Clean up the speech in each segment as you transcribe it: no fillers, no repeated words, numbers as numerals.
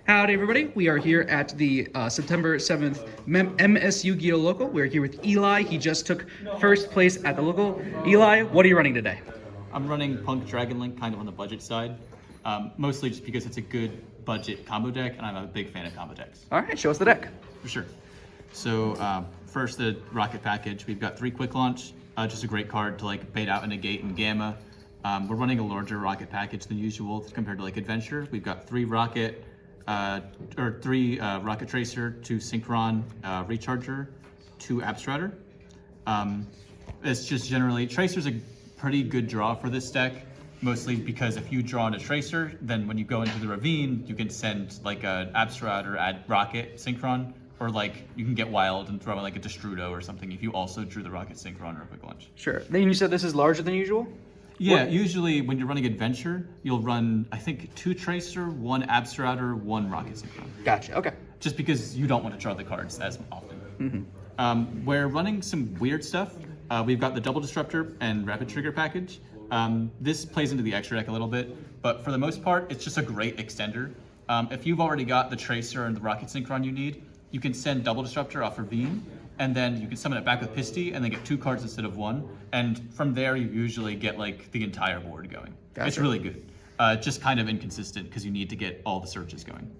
Howdy, everybody. We are here at the September 7th MSU Geo Local. We're here with Eli. He just took first place at the local. Eli, what are you running today? I'm running Punk Dragon Link kind of on the budget side, mostly just because it's a good budget combo deck, and I'm a big fan of combo decks. All right, show us the deck. For sure. So first, the Rocket Package. We've got 3 Quick Launch, just a great card to like bait out and negate and gamma. We're running a larger Rocket Package than usual compared to like Adventure. We've got 3 Rocket, 3 Rocket Tracer, 2 Synchron Recharger, 2 Abstractor. It's just generally, Tracer's a pretty good draw for this deck, mostly because if you draw on a Tracer, then when you go into the Ravine, you can send like an Abstractor, add Rocket Synchron, or like you can get wild and throw in like a Destrudo or something if you also drew the Rocket Synchron or a Quick Launch. Sure. Then you said this is larger than usual? Yeah, usually when you're running Adventure, you'll run, I think, 2 Tracer, 1 Abstractor, 1 Rocket Synchron. Gotcha, okay. Just because you don't want to draw the cards as often. We're running some weird stuff. We've got the Double Disruptor and Rapid Trigger package. This plays into the extra deck a little bit, but for the most part, it's just a great extender. If you've already got the Tracer and the Rocket Synchron you need, you can send Double Disruptor off Ravine, and then you can summon it back with Pisty, and then get 2 cards instead of 1. And from there, you usually get like the entire board going. Gotcha. It's really good. Just kind of inconsistent because you need to get all the searches going.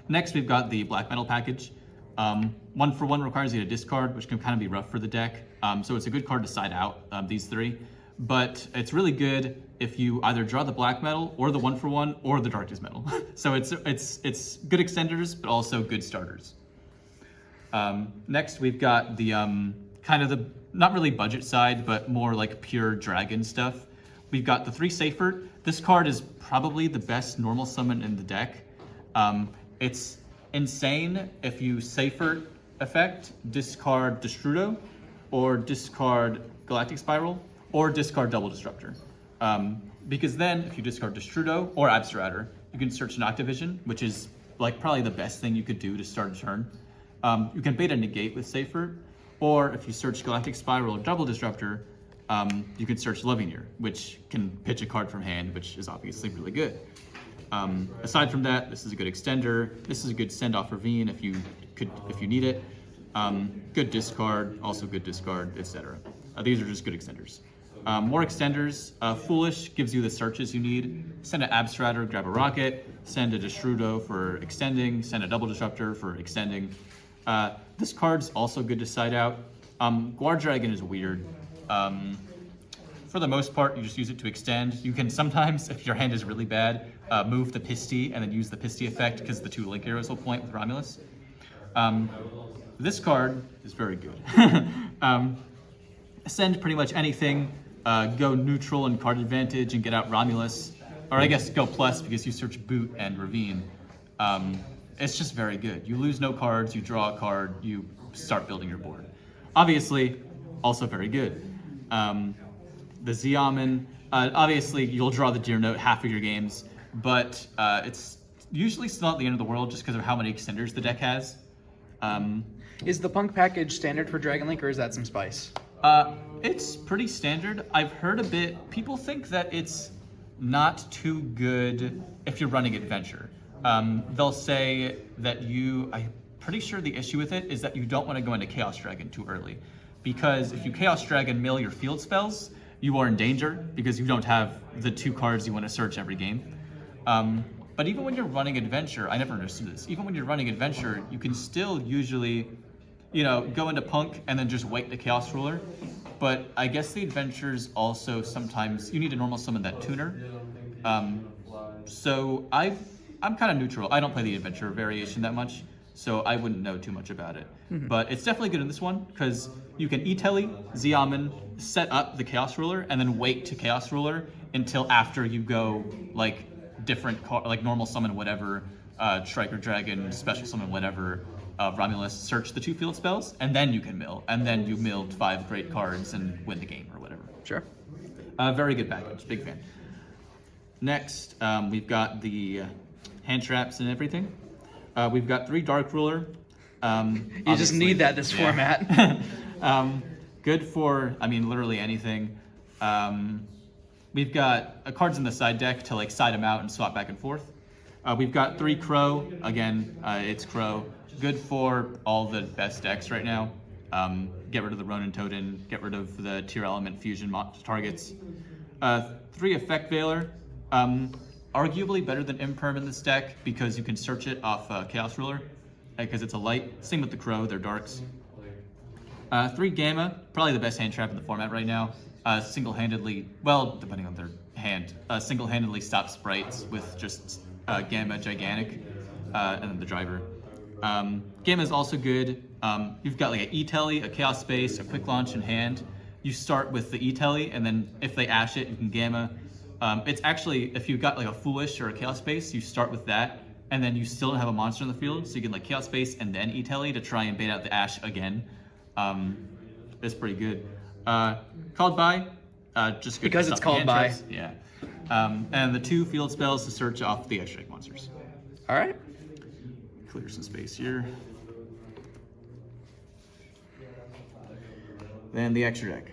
Next, we've got the Black Metal package. 1-for-1 requires you to discard, which can kind of be rough for the deck. So it's a good card to side out, these 3. But it's really good if you either draw the Black Metal or the 1-for-1 or the Darkest Metal. So it's good extenders, but also good starters. Next, we've got the kind of the, not really budget side, but more like pure dragon stuff. We've got the 3 Seifert. This card is probably the best normal summon in the deck. It's insane if you Seifert effect, discard Destrudo, or discard Galactic Spiral, or discard Double Disruptor. Because then, if you discard Destrudo or Abstractor, you can search Noctivision, which is like probably the best thing you could do to start a turn. You can bait a negate with Seifert, or if you search Galactic Spiral or Double Disruptor, you can search Lovineer, which can pitch a card from hand, which is obviously really good. Aside from that, this is a good extender. This is a good send off Ravine if you need it. Good discard, also good discard, etc. These are just good extenders. More extenders. Foolish gives you the searches you need. Send an Abstractor, grab a Rocket. Send a Destrudo for extending. Send a Double Disruptor for extending. This card's also good to side out. Guard Dragon is weird. For the most part, you just use it to extend. You can sometimes, if your hand is really bad, move the Pisty and then use the Pisty effect because the 2 Link Arrows will point with Romulus. This card is very good. Send pretty much anything, go neutral and card advantage and get out Romulus. Or I guess go plus because you search Boot and Ravine. It's just very good. You lose no cards, you draw a card, you start building your board. Obviously, also very good. The Xiamen, obviously you'll draw the Deer Note half of your games, but it's usually still not the end of the world just because of how many extenders the deck has. Is the Punk package standard for Dragon Link, or is that some spice? It's pretty standard. I've heard a bit, people think that it's not too good if you're running Adventure. They'll say that I'm pretty sure the issue with it is that you don't want to go into Chaos Dragon too early. Because if you Chaos Dragon mill your field spells, you are in danger because you don't have the 2 cards you want to search every game. But even when you're running Adventure, I never understood this, even when you're running Adventure, you can still usually, go into Punk and then just wait the Chaos Ruler. But I guess the Adventures also sometimes, you need to normal summon that tuner. So I'm kind of neutral. I don't play the Adventure variation that much, so I wouldn't know too much about it. But it's definitely good in this one, because you can E-Telly, Xiamen, set up the Chaos Ruler, and then wait to Chaos Ruler until after you go, like, different, like normal summon whatever, Striker Dragon, special summon whatever, Romulus, search the 2 field spells, and then you can mill. And then you milled 5 great cards and win the game, or whatever. Sure. Very good package, big fan. Next, we've got the hand traps and everything. We've got 3 Dark Ruler. You just need that this format. Good for, literally anything. We've got cards in the side deck to like side them out and swap back and forth. We've got 3 Crow. Again, it's Crow. Good for all the best decks right now. Get rid of the Ronin Totem, get rid of the Tier Element Fusion targets. 3 Effect Veiler. Arguably better than Imperm in this deck because you can search it off Chaos Ruler because it's a light. Same with the Crow, they're darks. 3 Gamma, probably the best hand trap in the format right now. Single-handedly, well, depending on their hand, single-handedly stops sprites with just Gamma Gigantic, and then the driver. Gamma is also good. You've got like an E-Telly, a Chaos Space, a Quick Launch in hand. You start with the E-Telly, and then if they ash it, you can Gamma. It's actually, if you've got like a Foolish or a Chaos Space, you start with that, and then you still don't have a monster in the field, so you can like Chaos Space and then E-Telly to try and bait out the ash again. It's pretty good. Called by, just good because it's called by. traps. Yeah. And the 2 field spells to search off the extra monsters. All right. Clear some space here. Then the extra deck.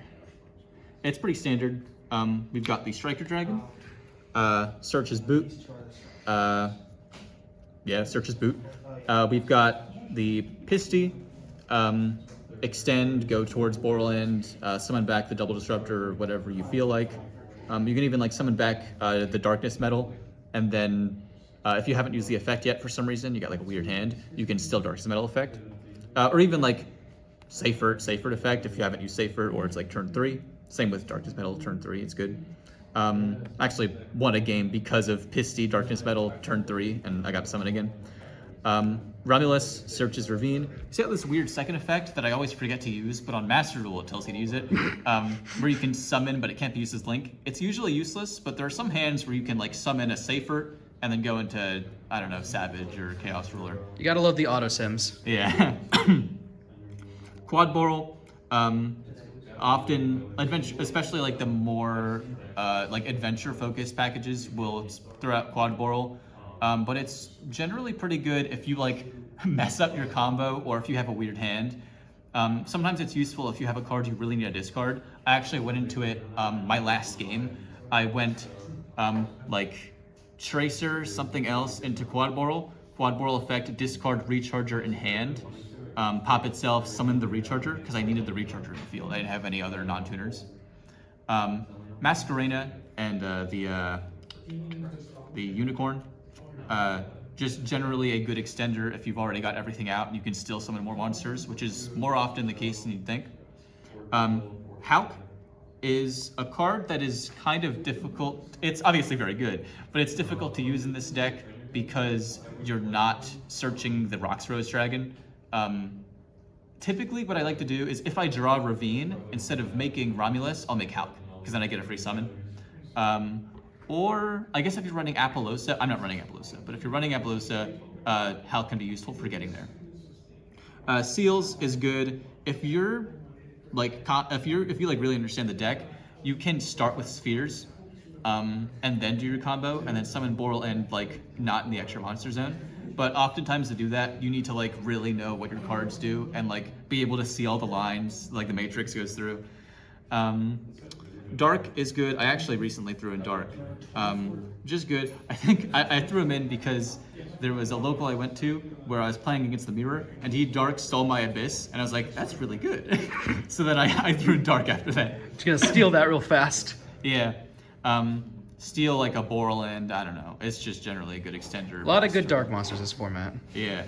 It's pretty standard. We've got the Striker Dragon. Search is boot. Search is boot. We've got the Pisty. Extend, go towards Borland, summon back the Double Disruptor or whatever you feel like. You can even like summon back the Darkness Metal, and then if you haven't used the effect yet for some reason, you got like a weird hand, you can still Darkness Metal effect. Or even like Safer effect if you haven't used Safer, or it's like turn 3. Same with Darkness Metal, turn 3, it's good. Actually won a game because of Pisty, Darkness Metal, turn 3, and I got to summon again. Romulus searches Ravine. See how this weird second effect that I always forget to use, but on Master Duel it tells you to use it, where you can summon, but it can't be used as Link. It's usually useless, but there are some hands where you can like summon a Safer and then go into, I don't know, Savage or Chaos Ruler. You gotta love the auto sims. Yeah. Quad Boral, often adventure, especially like the more like adventure-focused packages will throw out Quad Boral. But it's generally pretty good if you like mess up your combo or if you have a weird hand. Sometimes it's useful if you have a card you really need to discard. I actually went into it my last game. I went like Tracer, something else into Quad Boral. Quad Boral effect, discard Recharger in hand. Pop itself, summon the Recharger because I needed the Recharger in the field. I didn't have any other non-tuners. Masquerena and the Unicorn. Just generally a good extender if you've already got everything out and you can still summon more monsters, which is more often the case than you'd think. Hauk is a card that is kind of difficult. It's obviously very good, but it's difficult to use in this deck because you're not searching the Roxrose Dragon. Typically what I like to do is if I draw Ravine, instead of making Romulus, I'll make Hauk, because then I get a free summon. Or, I guess if you're running Apollosa, I'm not running Apollosa, but if you're running Apollosa, Hauk can be useful for getting there. Seals is good. If you're like, if you like really understand the deck, you can start with Spheres, and then do your combo, and then summon Boral and like not in the extra monster zone. But oftentimes to do that, you need to like really know what your cards do and like be able to see all the lines, like the matrix goes through. Dark is good. I actually recently threw in Dark. Just good. I think I threw him in because there was a local I went to where I was playing against the Mirror, and he Dark stole my Abyss, and I was like, that's really good. So then I threw in Dark after that. Just gonna steal that real fast. Yeah. Steal like a Borland, I don't know. It's just generally a good extender. A lot of good dark monsters this format. Yeah.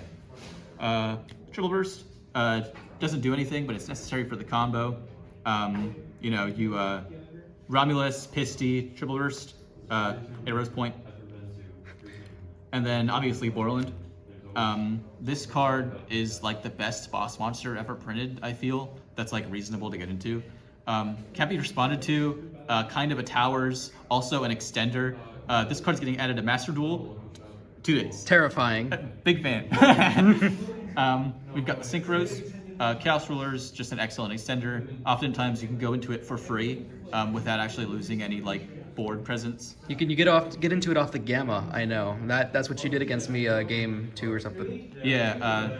Triple Burst doesn't do anything, but it's necessary for the combo. Romulus, Pisty, Triple Burst, Arrow's Point. And then obviously Borland. This card is like the best boss monster ever printed, I feel. That's like reasonable to get into. Can't be responded to, kind of a towers, also an extender. This card's getting added to Master Duel 2 days. Terrifying. Big fan. We've got the Synchros. Chaos Ruler's just an excellent extender. Oftentimes you can go into it for free without actually losing any like board presence. You get into it off the Gamma. I know that's what you did against me game 2 or something. Yeah,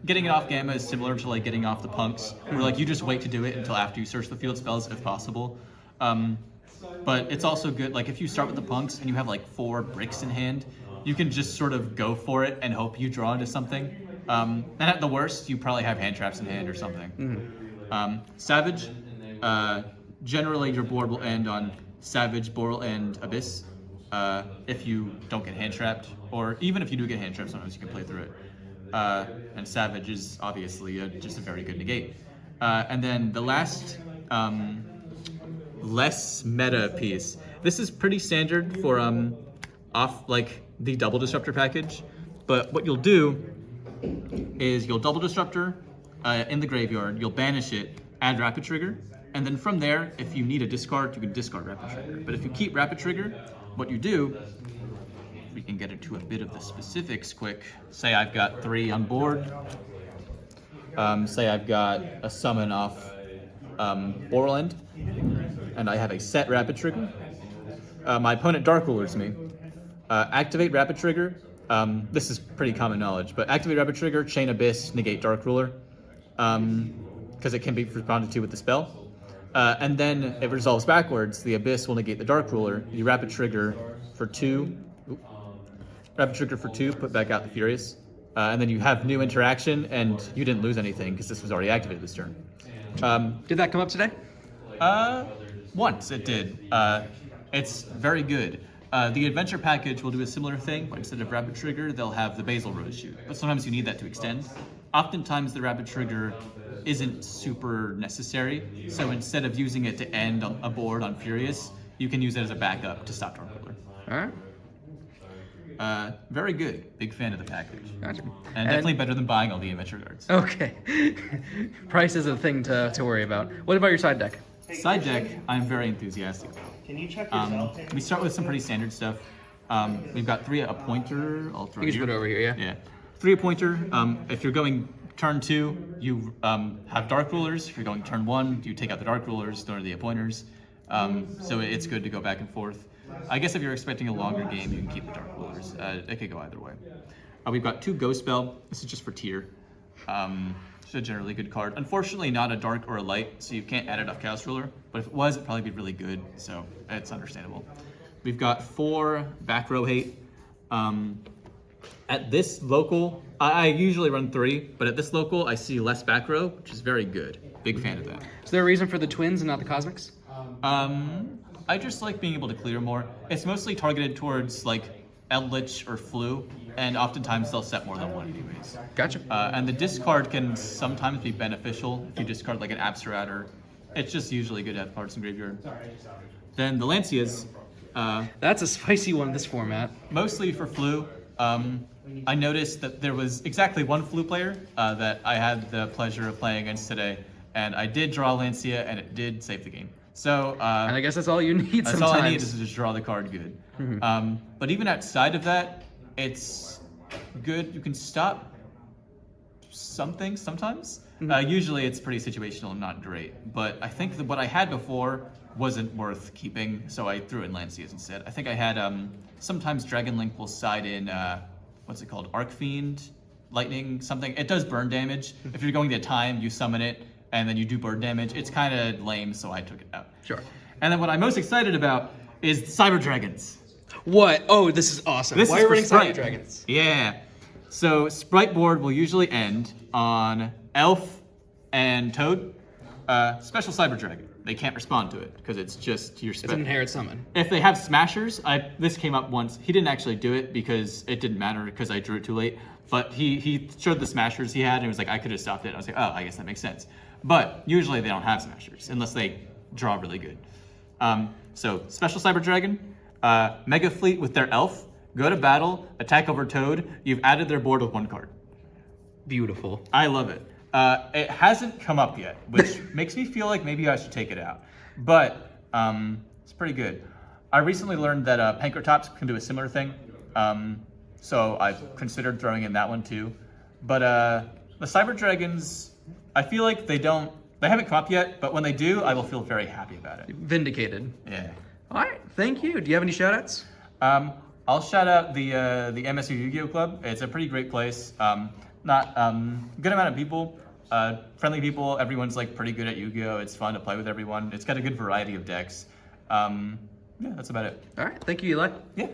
getting it off Gamma is similar to like getting off the Punks, where like you just wait to do it until after you search the field spells if possible. But it's also good like if you start with the Punks and you have like 4 bricks in hand, you can just sort of go for it and hope you draw into something. And at the worst, you probably have hand traps in hand or something. Savage, generally your board will end on Savage, Boral, and Abyss. If you don't get hand trapped, or even if you do get hand trapped, sometimes you can play through it. And Savage is obviously just a very good negate. And then the last less meta piece. This is pretty standard for off like the double disruptor package, but what you'll do is you'll double disruptor in the graveyard, you'll banish it, add rapid trigger, and then from there, if you need a discard, you can discard rapid trigger. But if you keep rapid trigger, what you do, we can get into a bit of the specifics quick. Say I've got 3 on board. Say I've got a summon off Boral End, and I have a set rapid trigger. My opponent Dark Rulers me. Activate rapid trigger. This is pretty common knowledge, but activate rapid trigger, chain Abyss, negate Dark Ruler, because it can be responded to with the spell. And then it resolves backwards. The Abyss will negate the Dark Ruler. You rapid trigger for 2. Rapid trigger for 2, put back out the Furious. And then you have new interaction, and you didn't lose anything because this was already activated this turn. Did that come up today? Once it did. It's very good. The adventure package will do a similar thing, but instead of rapid trigger, they'll have the Basil Rose shoot. But sometimes you need that to extend. Oftentimes the rapid trigger isn't super necessary, so instead of using it to end a board on Furious, you can use it as a backup to stop Dark Ruler. Alright. Very good. Big fan of the package. Gotcha. And definitely better than buying all the adventure cards. Okay. Price is a thing to worry about. What about your side deck? Side deck, I'm very enthusiastic about. Can you check yourself? We start with some pretty standard stuff. We've got 3 a pointer. I'll throw You can just put it over here, yeah? Yeah. 3 a pointer. If you're going turn 2, you have Dark Rulers. If you're going turn 1, you take out the Dark Rulers, throw the pointers. So it's good to go back and forth. I guess if you're expecting a longer game, you can keep the Dark Rulers. It could go either way. We've got 2 Ghost Spell. This is just for tier. It's a generally good card. Unfortunately, not a dark or a light, so you can't add it off Chaos Ruler. But if it was, it'd probably be really good, so it's understandable. We've got 4 Back Row Hate. At this local, I usually run 3, but at this local, I see less back row, which is very good. Big fan of that. Is there a reason for the twins and not the cosmics? I just like being able to clear more. It's mostly targeted towards like Eldritch or Flu, and oftentimes they'll set more than 1 anyways. Gotcha. And the discard can sometimes be beneficial if you discard like an Absterad. It's just usually good to have cards in graveyard. Then the Lancias. That's a spicy one in this format. Mostly for Flu. I noticed that there was exactly 1 Flu player that I had the pleasure of playing against today, and I did draw Lancia, and it did save the game. So and I guess that's all you need that's sometimes. all I need is to just draw the card good. But even outside of that, it's good. You can stop something sometimes. Usually it's pretty situational and not great. But I think that what I had before wasn't worth keeping, so I threw in Lancias instead. I think I had sometimes Dragon Link will side in what's it called? Arc Fiend, Lightning, something. It does burn damage. If you're going to time, you summon it, and then you do burn damage. It's kind of lame, so I took it out. Sure. And then what I'm most excited about is Cyber Dragons. What? Oh, this is awesome. This Why is are for we running Sprite. Cyber Dragons? Yeah. So Sprite board will usually end on Elf and Toad. Special Cyber Dragon. They can't respond to it because it's just your It's spell. an inherit summon. If they have Smashers, this came up once. He didn't actually do it because it didn't matter because I drew it too late. But he showed the Smashers he had and he was like, I could have stopped it. I was like, oh, I guess that makes sense. But usually they don't have Smashers unless they draw really good. So Special Cyber Dragon, Mega Fleet with their Elf, go to battle, attack over Toad. You've added their board with 1 card. Beautiful. I love it. It hasn't come up yet, which makes me feel like maybe I should take it out. But it's pretty good. I recently learned that Pankratops can do a similar thing. So I've considered throwing in that one too. But the Cyber Dragons, I feel like they haven't come up yet, but when they do, I will feel very happy about it. Vindicated. Yeah. All right. Thank you. Do you have any shout outs? I'll shout out the MSU Yu-Gi-Oh Club. It's a pretty great place. Not good amount of people, friendly people. Everyone's like pretty good at Yu-Gi-Oh. It's fun to play with everyone. It's got a good variety of decks. Yeah, that's about it. All right. Thank you, Eli. Yeah.